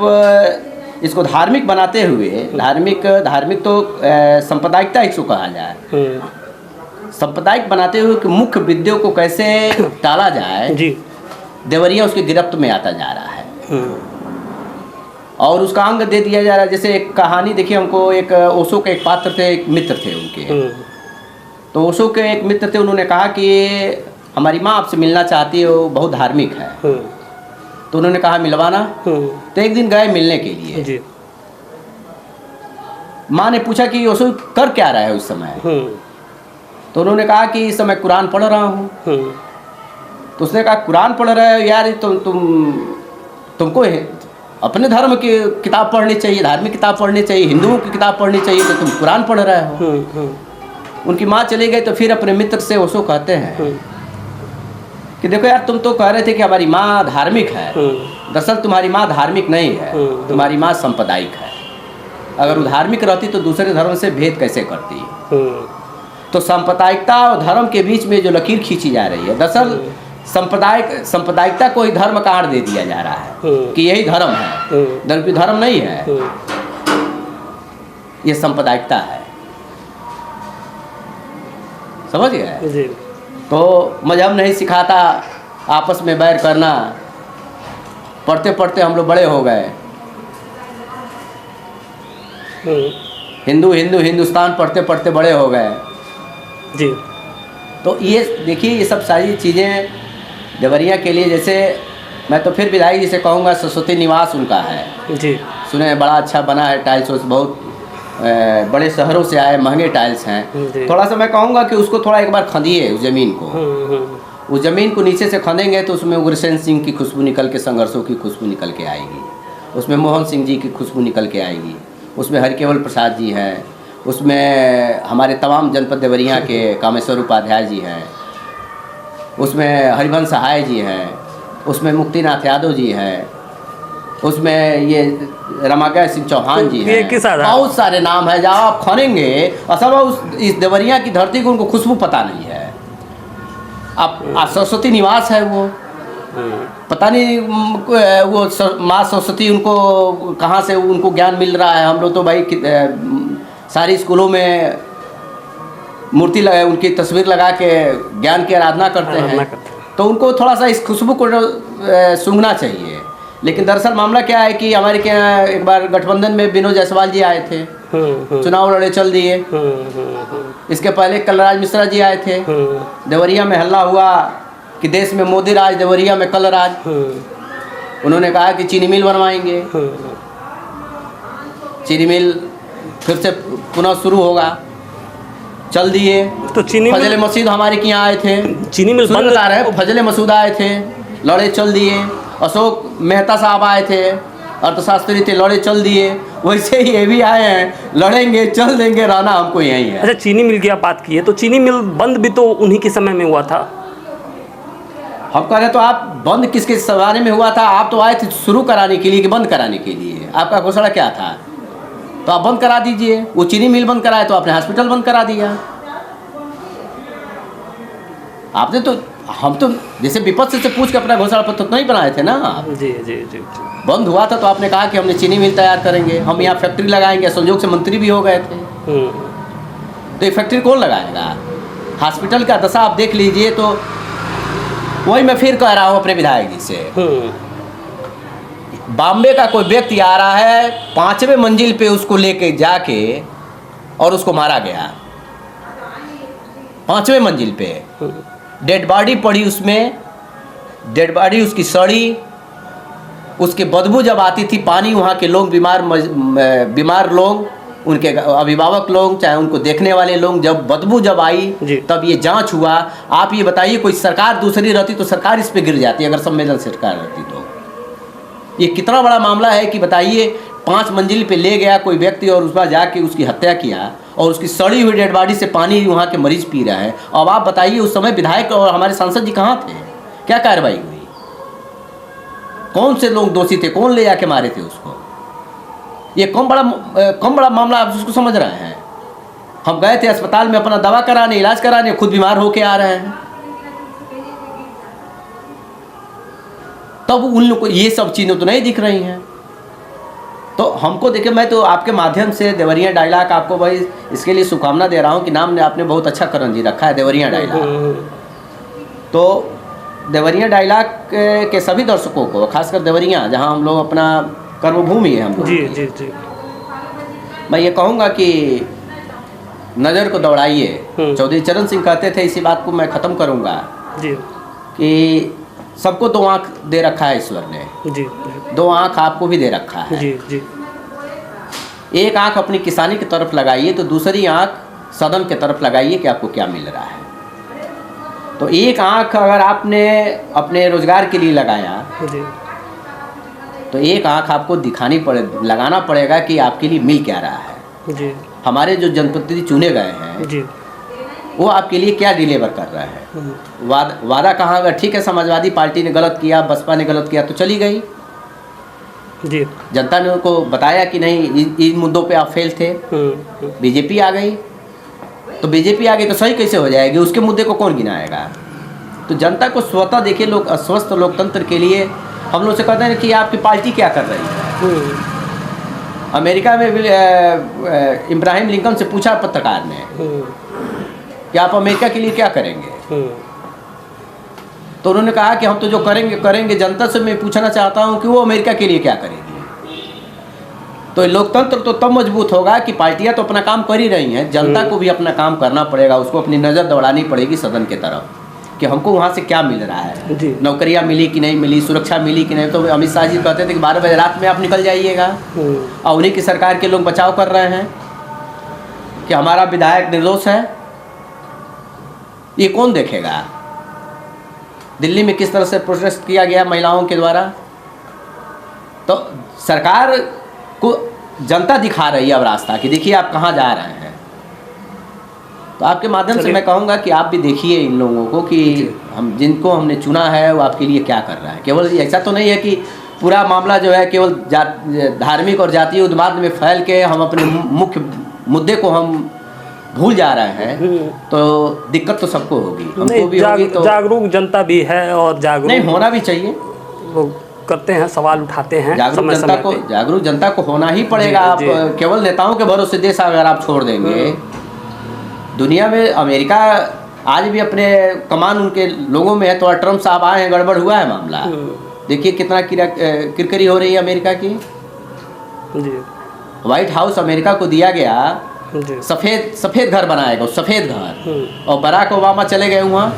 B: इसको धार्मिक बनाते हुए, धार्मिक तो सांप्रदायिकता इसको कहा जाए, सांप्रदायिक बनाते हुए कि मुख्य विद्यों को कैसे टाला जाए जी, देवरिया उसकी गिरफ्त में आता जा रहा है और उसका अंग दे दिया जा रहा है। जैसे एक कहानी देखिए, हमको एक ओशो के एक पात्र थे, एक मित्र थे उनके, तो ओशो के एक मित्र थे, उन्होंने कहा कि हमारी माँ आपसे मिलना चाहती है, वो बहुत धार्मिक है। तो उन्होंने कहा मिलवाना। तो एक दिन गए मिलने के लिए जी। माँ ने पूछा कि ओशो कर क्या रहा है उस समय? तो उन्होंने कहा कि इस समय कुरान पढ़ रहा हूँ। तो उसने कहा कुरान पढ़ रहे हो यार, तुमको अपने धर्म की किताब पढ़नी चाहिए, धार्मिक किताब पढ़नी चाहिए, हिंदुओं की किताब पढ़नी चाहिए, तो तुम कुरान पढ़ रहे हो। उनकी माँ चली गई। तो फिर अपने मित्र से ओशो कहते हैं कि देखो यार, तुम तो कह रहे थे कि हमारी माँ धार्मिक है, दरअसल तुम्हारी माँ धार्मिक नहीं है, तुम्हारी माँ सांप्रदायिक है। अगर वो धार्मिक रहती तो दूसरे धर्म से भेद कैसे करती? तो सांप्रदायिकता और धर्म के बीच में जो लकीर खींची जा रही है, दरअसल सांप्रदायिकता को ही धर्म का आड़ दे दिया जा रहा है कि यही धर्म है, जबकि धर्म नहीं है, ये सांप्रदायिकता है। समझ गए? तो मजहब नहीं सिखाता आपस में बैर करना। पढ़ते पढ़ते हम लोग बड़े हो गए, हिंदुस्तान पढ़ते पढ़ते बड़े हो गए जी। तो ये देखिए, ये सब सारी चीज़ें देवरिया के लिए, जैसे मैं तो फिर विधायक जी से कहूँगा, सरस्वती निवास उनका है जी, सुने बड़ा अच्छा बना है, टाइल्स बहुत बड़े शहरों से आए, महंगे टाइल्स हैं। थोड़ा सा मैं कहूँगा कि उसको थोड़ा एक बार खंदिए उस ज़मीन को। उस ज़मीन को नीचे से खंदेंगे तो उसमें उग्रसेन सिंह की खुशबू निकल के, संघर्षों की खुशबू निकल के आएगी, उसमें मोहन सिंह जी की खुशबू निकल के आएगी, उसमें हरिकेवल प्रसाद जी हैं, उसमें हमारे तमाम जनपद देवरिया के कामेश्वर उपाध्याय जी हैं, उसमें हरिवंश सहाय जी हैं, उसमें मुक्तिनाथ यादव जी हैं, उसमें ये रमाकांत सिंह चौहान जी हैं, बहुत सारे नाम है। जब आप खनेंगे, असल इस देवरिया की धरती को उनको खुशबू पता नहीं है। आप सरस्वती निवास है वो, पता नहीं वो माँ सरस्वती उनको कहाँ से उनको ज्ञान मिल रहा है। हम लोग तो भाई सारी स्कूलों में मूर्ति लगा, उनकी तस्वीर लगा के ज्ञान की आराधना करते हैं, तो उनको थोड़ा सा इस खुशबू को सूंघना चाहिए। लेकिन दरअसल मामला क्या है कि हमारे के यहाँ एक बार गठबंधन में विनोद जायसवाल जी आए थे, चुनाव लड़े, चल दिए। इसके पहले कलराज मिश्रा जी आए थे, देवरिया में हल्ला हुआ कि देश में मोदी राज, देवरिया में कल राज। उन्होंने कहा कि चीनी मिल बनवाएंगे, चीनी मिल फिर से पुनः शुरू होगा, चल दिए। तो चीनी फजल मसूद हमारे के यहाँ आए थे, चीनी मिल बंद बता रहे, फजल मसूद आए थे, लड़े चल दिए। अशोक मेहता साहब आए थे, अर्थशास्त्री थे, लड़े चल दिए। वैसे ही ये भी आए हैं, लड़ेंगे चल देंगे, रहना हमको यहीं है।
A: अच्छा, चीनी मिल की आप बात की है, तो चीनी मिल बंद भी तो उन्हीं के समय में हुआ था।
B: हम कह रहे तो आप बंद किसके जमाने में हुआ था? आप तो आए थे शुरू कराने के लिए कि बंद कराने के लिए? आपका घोषणा क्या था? तो आप बंद करा दीजिए। वो चीनी मिल बंद कराए तो आपने हॉस्पिटल बंद करा दिया। आपने तो, हम तो जैसे विपक्ष से पूछ के अपना घोषणा पत्र तो नहीं बनाए थे ना।
A: जी जी जी।
B: बंद हुआ था तो आपने कहा कि हमने चीनी मिल तैयार करेंगे, हम यहाँ फैक्ट्री लगाएंगे। संयोग से मंत्री भी हो गए थे। तो ये फैक्ट्री कौन लगाएगा? हॉस्पिटल का दशा आप देख लीजिए। तो वही मैं फिर कह रहा हूँ अपने विधायक जी से, बॉम्बे का कोई व्यक्ति आ रहा है, 5वें मंजिल पे उसको लेके जाके और उसको मारा गया, 5वें मंजिल पे डेड बॉडी पड़ी, उसमें डेड बॉडी उसकी सड़ी, उसकी बदबू जब आती थी, पानी वहाँ के लोग बीमार लोग, उनके अभिभावक लोग, चाहे उनको देखने वाले लोग, जब बदबू जब आई तब ये जांच हुआ। आप ये बताइए, कोई सरकार दूसरी रहती तो सरकार इस पे गिर जाती, अगर संवेदनशील सरकार रहती तो। ये कितना बड़ा मामला है कि बताइए, 5 मंजिल पे ले गया कोई व्यक्ति और उस पर जाके उसकी हत्या किया, और उसकी सड़ी हुई डेड बॉडी से पानी वहाँ के मरीज पी रहा है। अब आप बताइए, उस समय विधायक और हमारे सांसद जी कहाँ थे? क्या कार्रवाई हुई? कौन से लोग दोषी थे? कौन ले जाके मारे थे उसको? ये कम बड़ा मामला आप उसको समझ रहे हैं? हम गए थे अस्पताल में अपना दवा कराने, इलाज कराने, खुद बीमार होके आ रहे हैं। तब उन लोग को ये सब चीज़ें तो नहीं दिख रही हैं। तो हमको देखिए, मैं तो आपके माध्यम से देवरिया डायलॉग आपको भाई इसके लिए शुभकामना दे रहा हूँ कि नाम ने आपने बहुत अच्छा करण जी रखा है, देवरिया डायलॉग। तो देवरिया डायलॉग के सभी दर्शकों को, खासकर देवरिया जहाँ हम लोग अपना कर्मभूमि है, हम
A: जी जी जी,
B: मैं ये कहूँगा कि नज़र को दौड़ाइए। चौधरी चरण सिंह कहते थे, इसी बात को मैं ख़त्म करूँगा
A: जी,
B: कि सबको 2 आँख दे रखा है ईश्वर ने,
A: जी,
B: 2 आँख आपको भी दे रखा है।
A: जी जी,
B: एक आँख अपनी किसानी की तरफ लगाइए, तो दूसरी आँख सदन की तरफ लगाइए कि आपको क्या मिल रहा है। तो एक आँख अगर आपने अपने रोजगार के लिए लगाया
A: जी,
B: तो एक आँख आपको लगाना पड़ेगा कि आपके लिए मिल क्या रहा है।
A: जी,
B: हमारे जो जनप्रतिनिधि चुने गए हैं
A: जी,
B: वो आपके लिए क्या डिलीवर कर रहा है। वादा कहाँ? अगर ठीक है, समाजवादी पार्टी ने गलत किया, बसपा ने गलत किया तो चली गई,
A: जी,
B: जनता ने उनको बताया कि नहीं, इन मुद्दों पे आप फेल थे। बीजेपी आ गई, तो बीजेपी आ गई तो सही कैसे हो जाएगी? उसके मुद्दे को कौन गिनाएगा? तो जनता को स्वतः देखिए, लोग अस्वस्थ लोकतंत्र के लिए हम लोग से कहते हैं कि आपकी पार्टी क्या कर रही है। अमेरिका में इब्राहिम लिंकन से पूछा पत्रकार ने कि आप अमेरिका के लिए क्या करेंगे, तो उन्होंने कहा कि हम तो जो करेंगे। जनता से मैं पूछना चाहता हूं कि वो अमेरिका के लिए क्या करेगी। तो लोकतंत्र तो तब मजबूत होगा कि पार्टियां तो अपना काम कर ही रही हैं, जनता को भी अपना काम करना पड़ेगा, उसको अपनी नज़र दौड़ानी पड़ेगी सदन की तरफ कि हमको वहाँ से क्या मिल रहा है, नौकरियाँ मिली कि नहीं मिली, सुरक्षा मिली कि नहीं। तो अमित शाह जी कहते थे कि 12 बजे रात में आप निकल जाइएगा, और उन्हीं की सरकार के लोग बचाव कर रहे हैं कि हमारा विधायक निर्दोष है। ये कौन देखेगा? दिल्ली में किस तरह से प्रोटेस्ट किया गया महिलाओं के द्वारा। तो सरकार को जनता दिखा रही है अब रास्ता कि देखिए आप कहाँ जा रहे हैं। तो आपके माध्यम से मैं कहूँगा कि आप भी देखिए इन लोगों को कि हम जिनको हमने चुना है वो आपके लिए क्या कर रहा है। केवल ऐसा तो नहीं है कि पूरा मामला जो है केवल धार्मिक और जातीय उन्माद में फैल के हम अपने मुख्य मुद्दे को हम भूल जा रहे हैं, तो दिक्कत तो सबको होगी, हमको भी होगी। तो
A: जागरूक जनता भी है और जागरूक
B: नहीं होना भी चाहिए,
A: वो करते हैं, सवाल उठाते हैं।
B: जागरूक जनता को होना ही पड़ेगा। आप केवल नेताओं के भरोसे देश अगर आप छोड़ देंगे, दुनिया में अमेरिका आज भी अपने कमान उनके लोगों में है। तो ट्रम्प साहब आए हैं, गड़बड़ हुआ है मामला, देखिए कितना किरकिरी हो रही है अमेरिका की। व्हाइट हाउस अमेरिका को दिया गया, सफ़ेद घर बनाएगा, सफ़ेद घर, और बराक ओबामा चले गए वहाँ।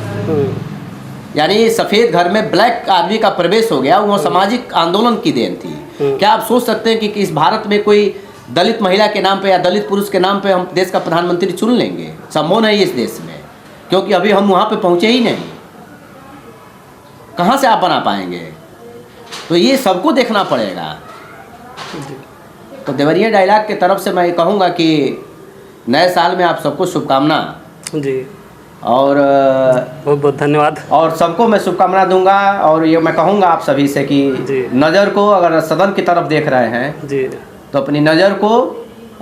B: यानी सफ़ेद घर में ब्लैक आदमी का प्रवेश हो गया, वहाँ सामाजिक आंदोलन की देन थी। क्या आप सोच सकते हैं कि इस भारत में कोई दलित महिला के नाम पे या दलित पुरुष के नाम पे हम देश का प्रधानमंत्री चुन लेंगे? संभव नहीं इस देश में, क्योंकि अभी हम वहाँ पे पहुँचे ही नहीं। कहाँ से आप बना पाएंगे? तो ये सबको देखना पड़ेगा। तो देवरिया डायलॉग की तरफ से मैं कहूँगा कि नए साल में आप सबको शुभकामना
A: जी,
B: और
A: बहुत बहुत धन्यवाद।
B: और सबको मैं शुभकामना दूंगा। और ये मैं कहूँगा आप सभी से कि नज़र को, अगर सदन की तरफ देख रहे हैं जी, तो अपनी नज़र को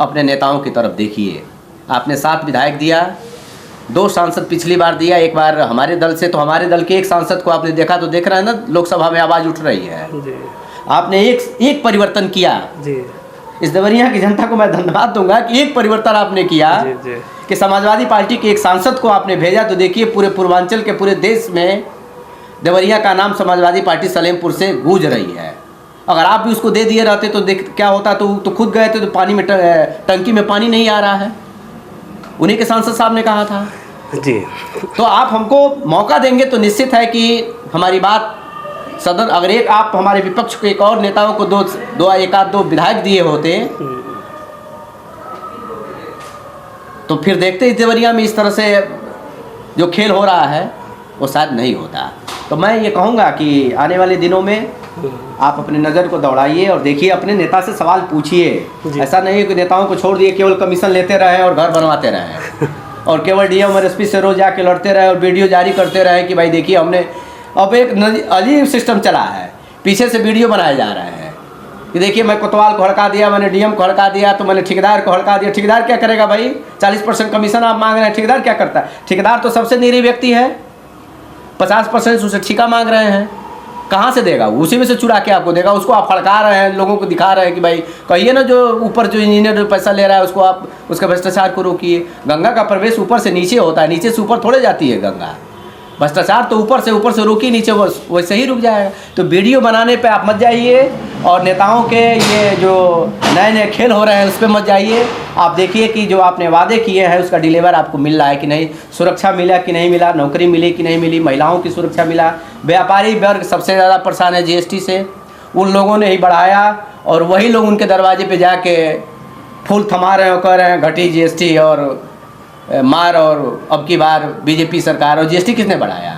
B: अपने नेताओं की तरफ देखिए। आपने 7 विधायक दिया, 2 सांसद पिछली बार दिया, एक बार हमारे दल से। तो हमारे दल के एक सांसद को आपने देखा, तो देख रहे हैं ना लोकसभा में आवाज़ उठ रही है जी। आपने एक परिवर्तन किया जी। इस देवरिया की जनता को मैं धन्यवाद दूंगा कि एक परिवर्तन आपने किया जी, जी। कि समाजवादी पार्टी के एक सांसद को आपने भेजा। तो देखिए पूरे पूर्वांचल के, पूरे देश में देवरिया का नाम समाजवादी पार्टी सलेमपुर से गूंज रही है। अगर आप भी उसको दे दिए रहते तो देख क्या होता, तो खुद गए थे तो पानी में टंकी में पानी नहीं आ रहा है, उन्हीं के सांसद साहब ने कहा था
A: जी।
B: तो आप हमको मौका देंगे तो निश्चित है कि हमारी बात सदन, अगर एक आप हमारे विपक्ष के एक और नेताओं को एक आध दो विधायक दिए होते तो फिर देखते इस देवरिया में इस तरह से जो खेल हो रहा है वो शायद नहीं होता। तो मैं ये कहूँगा कि आने वाले दिनों में आप अपने नज़र को दौड़ाइए और देखिए, अपने नेता से सवाल पूछिए। ऐसा नहीं है कि नेताओं को छोड़ दिए केवल कमीशन लेते रहे और घर बनवाते रहे और केवल डीएम और एसपी से रोज जाके लड़ते रहे और वीडियो जारी करते रहे कि भाई देखिए हमने। अब एक अजीब सिस्टम चला है, पीछे से वीडियो बनाए जा रहे हैं कि देखिए मैं कोतवाल को हड़का दिया, मैंने डीएम को हड़का दिया, तो मैंने ठेकेदार को हड़का दिया। ठेकेदार क्या करेगा भाई? 40% कमीशन आप मांग रहे हैं, ठेकेदार क्या करता है? ठेकेदार तो सबसे निरीह व्यक्ति है, 50% उसे ठेका मांग रहे हैं, कहाँ से देगा? उसी में से चुरा के आपको देगा। उसको आप हड़का रहे हैं, लोगों को दिखा रहे हैं कि भाई कहिए ना, जो ऊपर जो इंजीनियर जो पैसा ले रहा है उसको आप उसका भ्रष्टाचार को रोकिए। गंगा का प्रवेश ऊपर से नीचे होता है, नीचे से ऊपर थोड़े जाती है गंगा। भ्रष्टाचार तो ऊपर से रोकी, नीचे वैसे ही रुक जाएगा। तो वीडियो बनाने पे आप मत जाइए और नेताओं के ये जो नए नए खेल हो रहे हैं उस पर मत जाइए। आप देखिए कि जो आपने वादे किए हैं उसका डिलीवर आपको मिल रहा है कि नहीं, सुरक्षा मिला कि नहीं मिला, नौकरी मिली कि नहीं मिली, महिलाओं की सुरक्षा मिला। व्यापारी वर्ग सबसे ज़्यादा परेशान है जीएसटी से, उन लोगों ने ही बढ़ाया और वही लोग उनके दरवाजे पर जाके फूल थमा रहे हैं, कह रहे हैं घटी जीएसटी और मार, और अब की बार बीजेपी सरकार। और जीएसटी किसने बढ़ाया?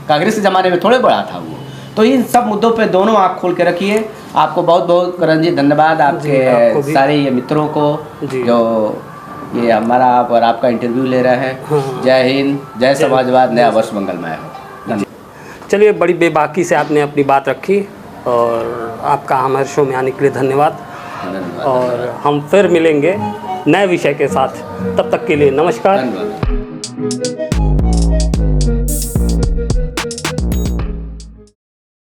B: कांग्रेस के ज़माने में थोड़े बढ़ा था वो। तो इन सब मुद्दों पे दोनों आँख खोल के रखिए। आपको बहुत बहुत करण जी धन्यवाद, आपके सारे ये मित्रों को जो ये हमारा आप और आपका इंटरव्यू ले रहे हैं।
A: हाँ।
B: जय हिंद, जय समाजवाद, नया वर्ष मंगलमय हो।
A: चलिए, बड़ी बेबाकी से आपने अपनी बात रखी और आपका हमारे शो में आने के लिए धन्यवाद। और हम फिर मिलेंगे नए विषय के साथ, तब तक के लिए नमस्कार।